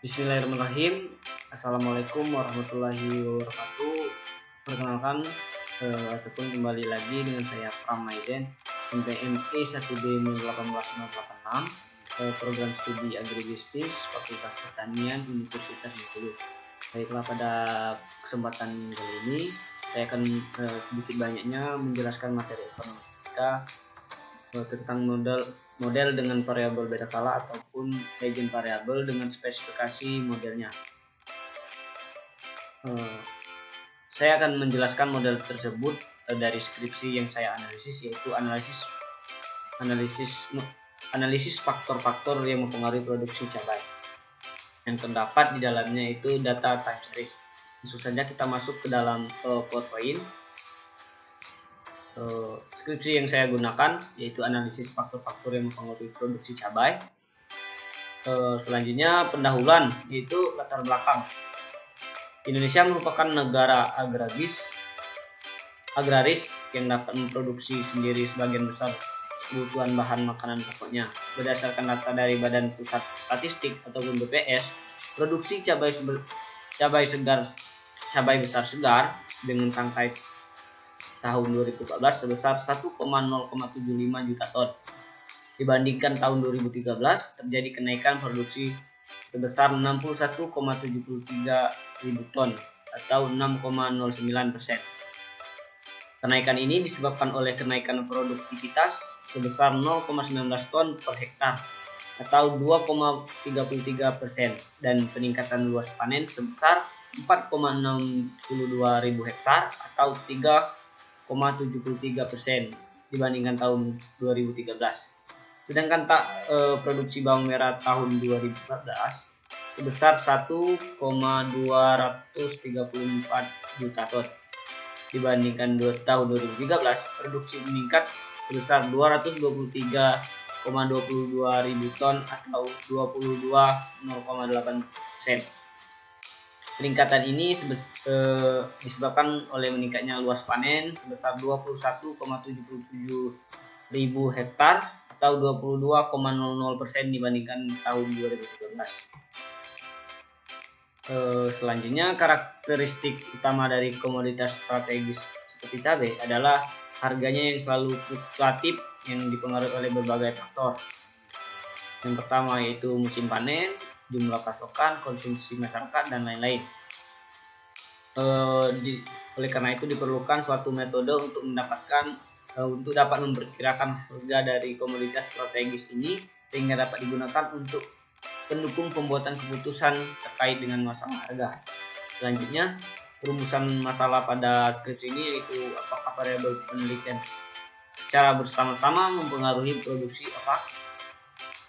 Bismillahirrahmanirrahim. Assalamualaikum warahmatullahi wabarakatuh. Perkenalkan ataupun kembali lagi dengan saya Pram Maizen, MPME 1B 18986, program studi agribisnis Fakultas Pertanian Universitas Bengkulu. Baiklah, pada kesempatan kali ini saya akan sedikit banyaknya menjelaskan materi ekonometrika tentang model dengan variabel beda kala ataupun legend variabel dengan spesifikasi modelnya. Saya akan menjelaskan model tersebut dari skripsi yang saya analisis, yaitu analisis faktor-faktor yang mempengaruhi produksi cabai. Yang terdapat di dalamnya itu data time series. Langsung saja kita masuk ke dalam PowerPoint. Skripsi yang saya gunakan yaitu analisis faktor-faktor yang mempengaruhi produksi cabai. Selanjutnya pendahuluan, yaitu latar belakang. Indonesia merupakan negara agraris yang dapat memproduksi sendiri sebagian besar kebutuhan bahan makanan pokoknya. Berdasarkan data dari Badan Pusat Statistik ataupun BPS, produksi cabai besar segar dengan tangkai tahun 2014 sebesar 1,075 juta ton. Dibandingkan tahun 2013 terjadi kenaikan produksi sebesar 61,73 ribu ton atau 6,09%. Kenaikan ini disebabkan oleh kenaikan produktivitas sebesar 0,19 ton per hektar atau 2,33% dan peningkatan luas panen sebesar 4,62 ribu hektar atau 3,73% dibandingkan tahun 2013. Sedangkan produksi bawang merah tahun 2014 sebesar 1,234 juta ton. Dibandingkan tahun 2013, produksi meningkat sebesar 223,22 ribu ton atau 22,08%. Peningkatan ini disebabkan oleh meningkatnya luas panen sebesar 21,77 ribu hektar atau 22,00% dibandingkan tahun 2013. Selanjutnya, karakteristik utama dari komoditas strategis seperti cabai adalah harganya yang selalu fluktuatif yang dipengaruhi oleh berbagai faktor. Yang pertama yaitu musim panen, jumlah pasokan, konsumsi masyarakat, dan lain-lain. Oleh karena itu diperlukan suatu metode untuk dapat memperkirakan harga dari komoditas strategis ini sehingga dapat digunakan untuk pendukung pembuatan keputusan terkait dengan masalah harga. Selanjutnya, perumusan masalah pada skripsi ini yaitu apakah variabel penelitian secara bersama-sama mempengaruhi produksi apa.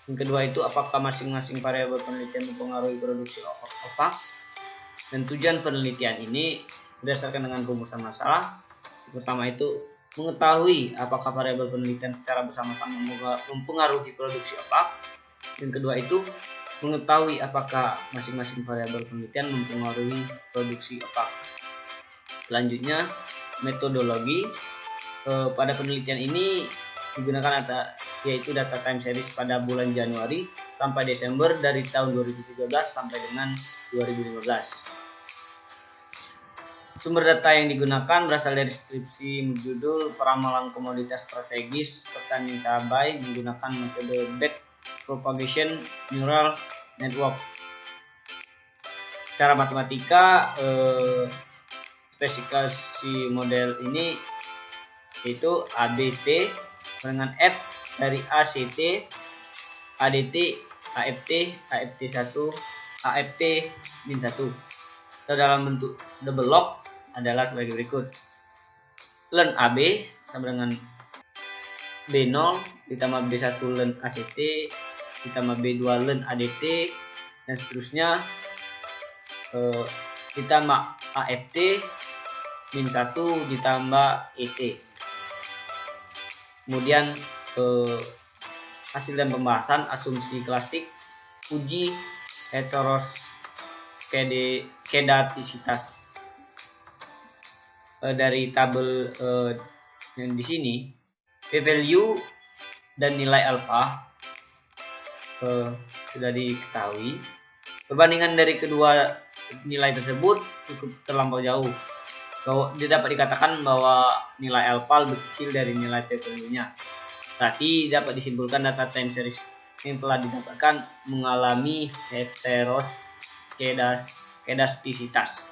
Yang kedua itu apakah masing-masing variabel penelitian mempengaruhi produksi apa. Dan tujuan penelitian ini berdasarkan dengan perumusan masalah. Yang pertama itu mengetahui apakah variabel penelitian secara bersama-sama mempengaruhi produksi apa. Yang kedua itu mengetahui apakah masing-masing variabel penelitian mempengaruhi produksi apa. Selanjutnya, metodologi. Pada penelitian ini digunakan yaitu data time series pada bulan Januari sampai Desember dari tahun 2013 sampai dengan 2015. Sumber data yang digunakan berasal dari skripsi berjudul Peramalan Komoditas Strategis Pertanian Cabai menggunakan metode Back Propagation Neural Network. Secara matematika, spesifikasi model ini yaitu ABT dengan F dari ACT, ADT, AFT, AFT1, AFT min 1. Atau dalam bentuk double log adalah sebagai berikut. Ln AB sama dengan B0 ditambah B1 ln ACT ditambah B2 ln ADT dan seterusnya ditambah AFT min 1 ditambah ET. Kemudian hasil dan pembahasan asumsi klasik uji heteroskedastisitas. Dari tabel yang di sini, p-value dan nilai alfa sudah diketahui. Perbandingan dari kedua nilai tersebut cukup terlampau jauh. Dapat dikatakan bahwa nilai alpha lebih kecil dari nilai p-value-nya. Berarti dapat disimpulkan data time series yang telah didapatkan mengalami heteroskedastisitas.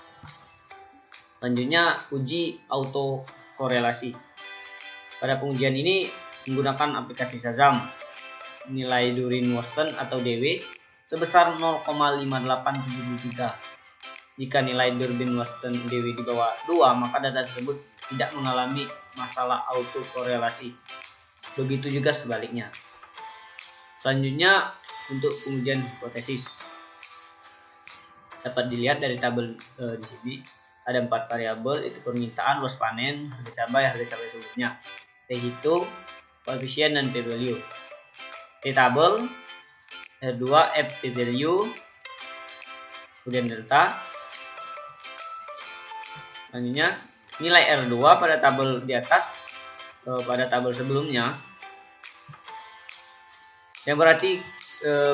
Selanjutnya, uji autokorelasi. Pada pengujian ini menggunakan aplikasi Shazam. Nilai Durin-Waston atau DW sebesar 0,5873. Jika nilai Durin-Waston DW di bawah 2, maka data tersebut tidak mengalami masalah autokorelasi. Begitu juga sebaliknya. Selanjutnya, untuk pengujian hipotesis. Dapat dilihat dari tabel di sini. Ada 4 variabel, itu permintaan, luas panen, harga cabai sebelumnya. T-hitung, koefisien, dan p-value. T-tabel, R2, F p-value, kemudian delta. Selanjutnya, nilai R2 pada tabel di atas, pada tabel sebelumnya, yang berarti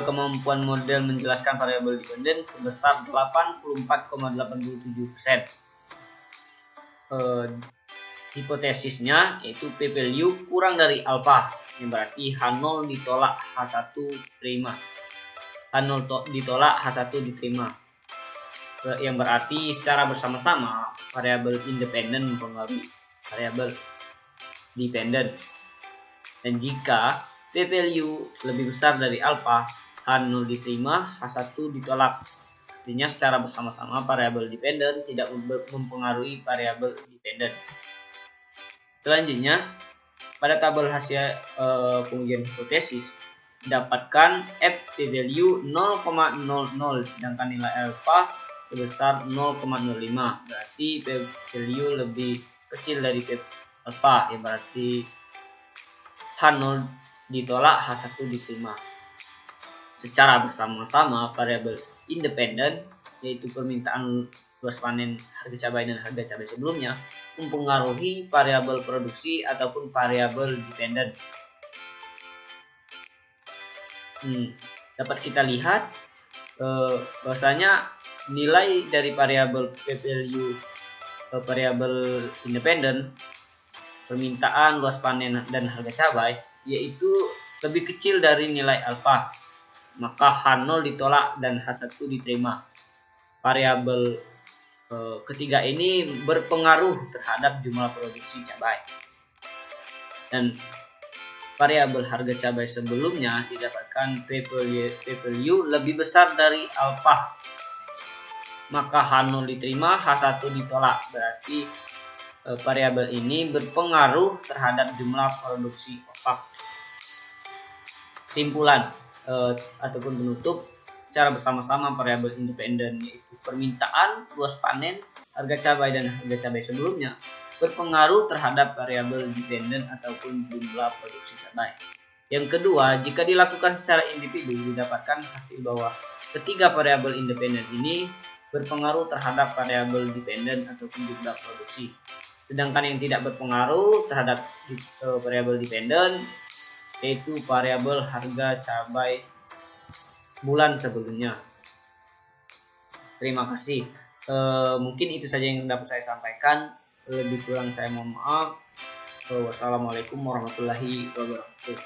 kemampuan model menjelaskan variabel dependen sebesar 84,87%. Hipotesisnya yaitu p-value kurang dari alpha, yang berarti H0 ditolak H1 terima. H0 ditolak H1 diterima. Yang berarti secara bersama-sama variabel independen mempengaruhi variabel dependen. Dan jika p-value lebih besar dari alpha, H0 diterima, H1 ditolak. Artinya secara bersama-sama variabel dependen tidak mempengaruhi variabel dependen. Selanjutnya, pada tabel hasil pengujian hipotesis dapatkan F p-value 0,00 sedangkan nilai alpha sebesar 0,05. Berarti p-value lebih kecil dari alpha, yang berarti H0 ditolak, H1 diterima. Secara bersama-sama variabel independen yaitu permintaan, luas panen, harga cabai, dan harga cabai sebelumnya mempengaruhi variabel produksi ataupun variabel dependen. Dapat kita lihat bahwasanya nilai dari variabel p-value variabel independen, permintaan, luas panen, dan harga cabai yaitu lebih kecil dari nilai alpha, maka H0 ditolak dan H1 diterima. Variabel ketiga ini berpengaruh terhadap jumlah produksi cabai. Dan variabel harga cabai sebelumnya didapatkan p-value lebih besar dari alpha, maka H0 diterima, H1 ditolak. Berarti variabel ini berpengaruh terhadap jumlah produksi opak. Kesimpulan ataupun penutup, secara bersama-sama variabel independen yaitu permintaan, luas panen, harga cabai, dan harga cabai sebelumnya berpengaruh terhadap variabel dependen ataupun jumlah produksi cabai. Yang kedua, jika dilakukan secara individu didapatkan hasil bahwa ketiga variabel independen ini berpengaruh terhadap variabel dependen ataupun jumlah produksi. Sedangkan yang tidak berpengaruh terhadap variabel dependen yaitu variabel harga cabai bulan sebelumnya. Terima kasih. Mungkin itu saja yang dapat saya sampaikan. Lebih kurang saya mohon maaf. Wassalamualaikum warahmatullahi wabarakatuh.